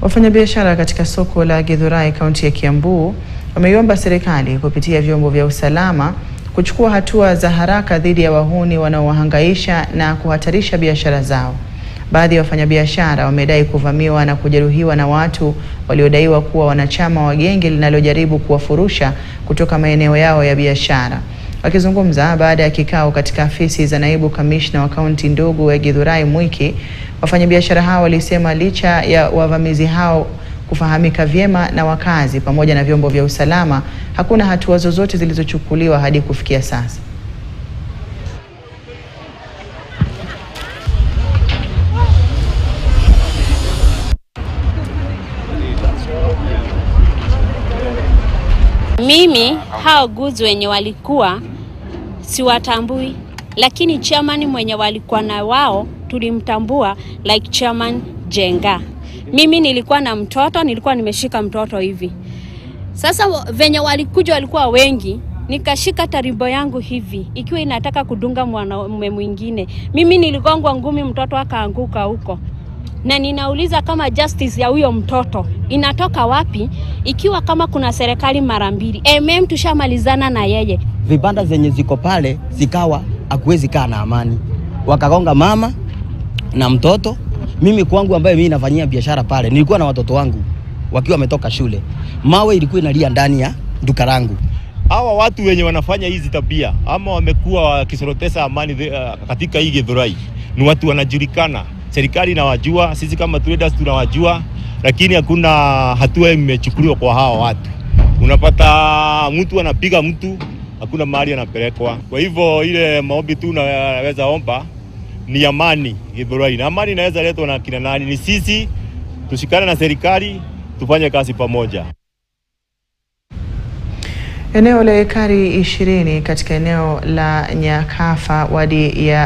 Wafanyabiashara katika soko la Githurai kaunti ya Kiambu wameiomba serikali kupitia vyombo vya usalama kuchukua hatua za haraka dhidi ya wahuni wanaowahangaisha na kuhatarisha biashara zao. Baadhi ya wafanyabiashara wamedai kuvamiwa na kujeruhiwa na watu waliodaiwa kuwa wanachama wa genge linalojaribu kuwafurusha kutoka maeneo yao ya biashara. Wakizungumza baada ya kikao katika afisi za naibu kamishna wa kaunti ndogo ya Githurai Mwiki, wafanyabiashara hao walisema licha ya wavamizi hao kufahamika vyema na wakazi pamoja na vyombo vya usalama, hakuna hatua zozote zilizochukuliwa hadi kufikia sasa. Mimi hao goods wenye walikuwa siwatambui, lakini chairman mwenye walikuwa na wao tulimtambua, like chairman Jenga. Mimi nilikuwa na mtoto, nilikuwa nimeshika mtoto hivi. Sasa venye walikuja walikuwa wengi, nikashika taribo yangu hivi ikiwa inataka kudunga mwanaume mwingine. Mimi niligongwa ngumi, mtoto akaanguka huko. Na ninauliza kama justice ya huyo mtoto inatoka wapi ikiwa kama kuna serikali mara mbili. Tushamalizana na yeye. Vibanda zenye ziko pale zikawa hakuwezi kaa na amani. Wakagonga mama na mtoto. Mimi kwangu ambaye mimi nafanyia biashara pale, nilikuwa na watoto wangu wakiwa wametoka shule. Mawe ilikuwa inalia ndani ya duka langu. Hawa watu wenye wanafanya hizi tabia ama wamekuwa wakisorotesa amani katika hii Githurai ni watu wanajulikana. Serikali inawajua, sisi kama traders tunawajua, lakini hakuna hatua imechukuliwa kwa hawa watu. Unapata mtu anapiga mtu, hakuna mahali anapelekwa. Kwa hivyo ile maombi tu naweza omba ni amani Githurai. Na amani inaweza letwa na kina nani? Ni sisi tushikane na serikali, tufanye kazi pamoja. Eneo la ekari 20 katika eneo la Nyakafa wadi ya